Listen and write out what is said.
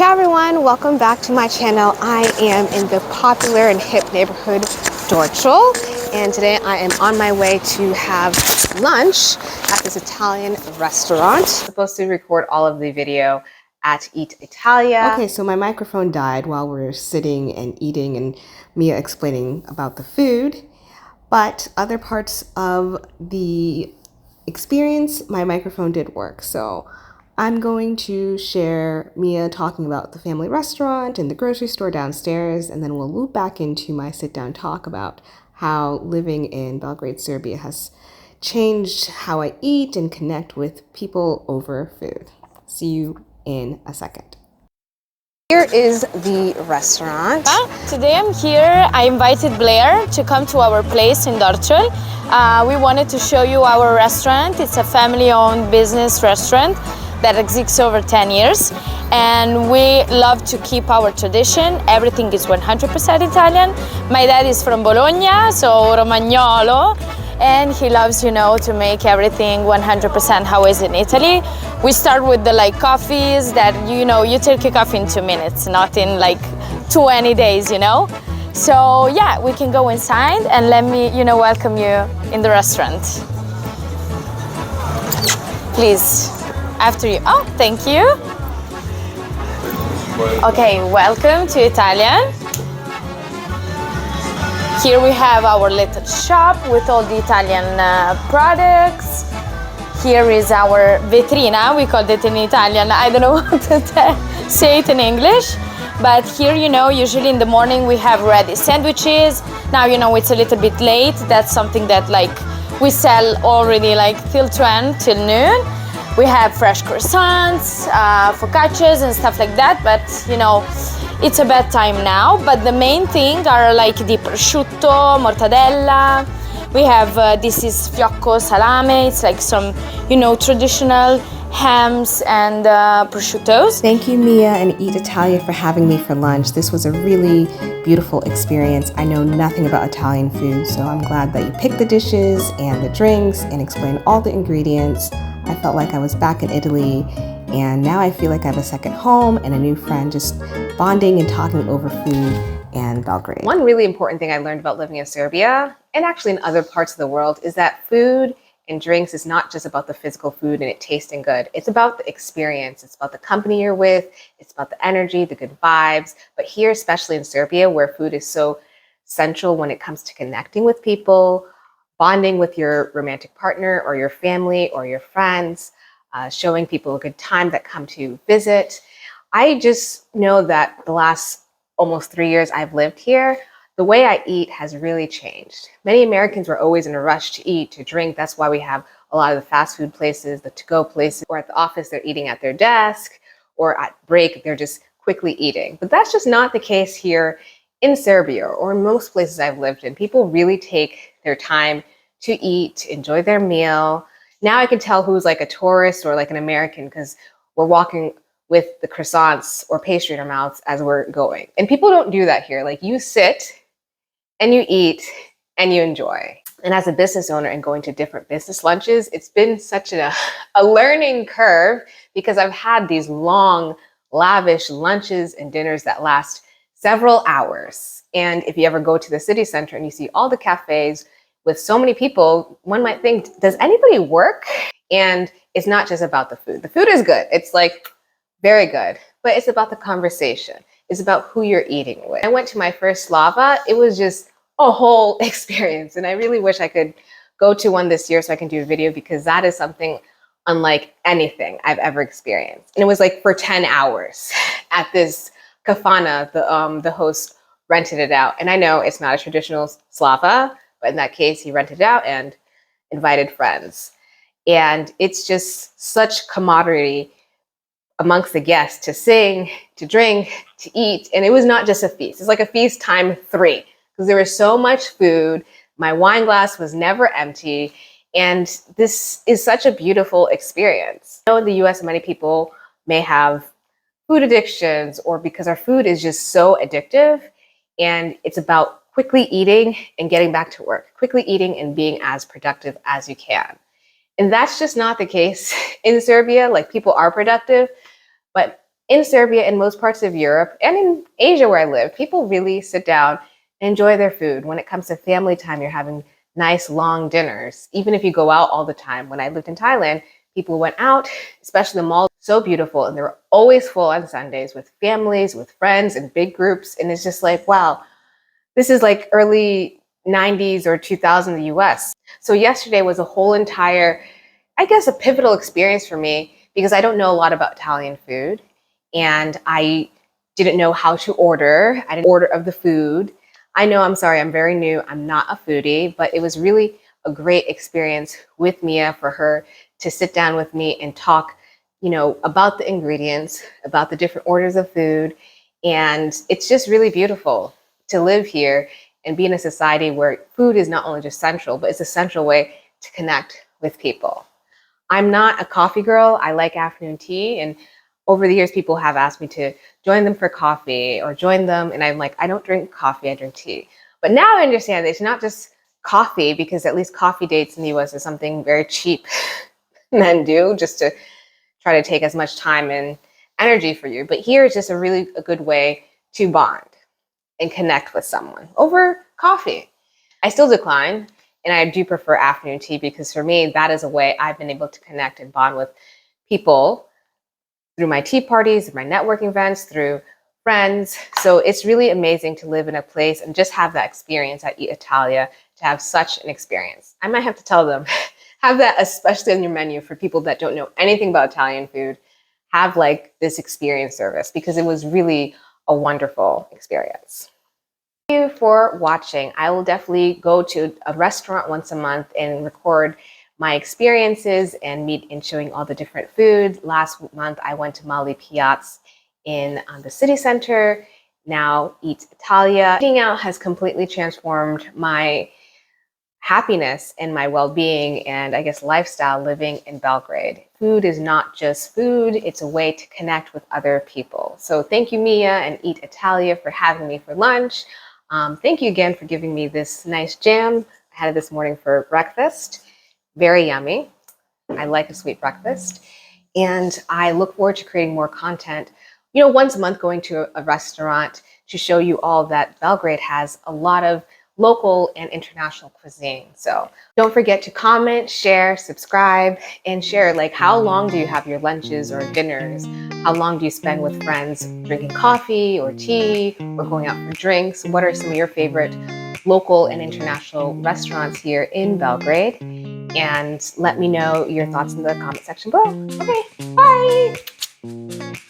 Ciao everyone, welcome back to my channel. I am in the popular and hip neighborhood Dorćol, and today I am on my way to have lunch at this Italian restaurant. I'm supposed to record all of the video at Eat Italia. Okay, so my microphone died while we were sitting and eating and Mia explaining about the food, but other parts of the experience, my microphone did work. So I'm going to share Mia talking about the family restaurant and the grocery store downstairs, and then we'll loop back into my sit-down talk about how living in Belgrade, Serbia has changed how I eat and connect with people over food. See you in a second. Here is the restaurant. Today I'm here. I invited Blair to come to our place in Dorćol. We wanted to show you our restaurant. It's a family-owned business restaurant that exists over 10 years, and we love to keep our tradition. Everything is 100% Italian. My dad is from Bologna, so Romagnolo, and he loves, to make everything 100% how is in Italy. We start with the coffees that, you take a coffee in 2 minutes, not in 20 days, So yeah, we can go inside and let me, welcome you in the restaurant. Please. After you. Oh, thank you. Okay, welcome to Italian. Here we have our little shop with all the Italian products. Here is our vetrina. We call it in Italian. I don't know what to say it in English. But here, usually in the morning we have ready sandwiches. Now, it's a little bit late. That's something that we sell already till 12, till noon. We have fresh croissants, focaccias and stuff like that, but it's a bad time now. But the main thing are the prosciutto, mortadella. We have, this is fiocco salame. It's some, traditional hams and prosciuttos. Thank you, Mia and Eat Italia, for having me for lunch. This was a really beautiful experience. I know nothing about Italian food, so I'm glad that you picked the dishes and the drinks and explained all the ingredients. I felt like I was back in Italy, and now I feel like I have a second home and a new friend, just bonding and talking over food and Belgrade. One really important thing I learned about living in Serbia, and actually in other parts of the world, is that food and drinks is not just about the physical food and it tasting good. It's about the experience. It's about the company you're with. It's about the energy, the good vibes. But here, especially in Serbia, where food is so central when it comes to connecting with people, bonding with your romantic partner or your family or your friends, showing people a good time that come to visit. I just know that the last almost 3 years I've lived here, the way I eat has really changed. Many Americans were always in a rush to eat, to drink. That's why we have a lot of the fast food places, the to-go places, or at the office, they're eating at their desk, or at break, they're just quickly eating. But that's just not the case here in Serbia or in most places I've lived in. People really take their time to eat, to enjoy their meal. Now I can tell who's a tourist or an American because we're walking with the croissants or pastry in our mouths as we're going. And people don't do that here. You sit and you eat and you enjoy. And as a business owner and going to different business lunches, it's been such a learning curve because I've had these long, lavish lunches and dinners that last several hours. And if you ever go to the city center and you see all the cafes with so many people, one might think, does anybody work? And it's not just about the food. The food is good. It's very good, but it's about the conversation. It's about who you're eating with. I went to my first Slava. It was just a whole experience. And I really wish I could go to one this year so I can do a video, because that is something unlike anything I've ever experienced. And it was for 10 hours at this kafana. The host rented it out. And I know it's not a traditional Slava, but in that case, he rented it out and invited friends. And it's just such camaraderie amongst the guests to sing, to drink, to eat. And it was not just a feast. It's a feast time 3, because there was so much food. My wine glass was never empty. And this is such a beautiful experience. I know in the US, many people may have food addictions, or because our food is just so addictive, and it's about quickly eating and getting back to work, quickly eating and being as productive as you can. And that's just not the case in Serbia. People are productive, but In Serbia and most parts of Europe and in Asia where I live, people really sit down and enjoy their food. When it comes to family time, you're having nice long dinners, even if you go out all the time. When I lived in Thailand, people went out, especially the malls, so beautiful, and they were always full on Sundays with families, with friends, and big groups. And it's just like, wow, this is like early 90s or 2000 in the US. So yesterday was a whole entire, I guess, a pivotal experience for me because I don't know a lot about Italian food and I didn't know how to order. I didn't order of the food. I know, I'm sorry, I'm very new. I'm not a foodie, but it was really a great experience with Mia for her to sit down with me and talk, about the ingredients, about the different orders of food. And it's just really beautiful to live here and be in a society where food is not only just central, but it's a central way to connect with people. I'm not a coffee girl. I like afternoon tea. And over the years, people have asked me to join them for coffee or join them. And I'm like, I don't drink coffee, I drink tea. But now I understand that it's not just coffee, because at least coffee dates in the US is something very cheap men do just to try to take as much time and energy for you. But here it's just a good way to bond and connect with someone over coffee. I still decline, and I do prefer afternoon tea because for me, that is a way I've been able to connect and bond with people through my tea parties, through my networking events, through friends. So it's really amazing to live in a place and just have that experience at Eat Italia, to have such an experience. I might have to tell them, have that especially on your menu for people that don't know anything about Italian food, have like this experience service because it was really a wonderful experience. Thank you for watching. I will definitely go to a restaurant once a month and record my experiences and meet and showing all the different food. Last month, I went to Mali Piazza in the city center. Now Eat Italia. Eating out has completely transformed my happiness and my well-being and I guess lifestyle living in Belgrade. Food is not just food, it's a way to connect with other people. So thank you, Mia and Eat Italia, for having me for lunch. Thank you again for giving me this nice jam. I had it this morning for breakfast. Very yummy. I like a sweet breakfast. And I look forward to creating more content, once a month going to a restaurant to show you all that Belgrade has a lot of local and international cuisine. So don't forget to comment, share, subscribe, and share like how long do you have your lunches or dinners? How long do you spend with friends drinking coffee or tea or going out for drinks? What are some of your favorite local and international restaurants here in Belgrade? And let me know your thoughts in the comment section below. Okay, bye!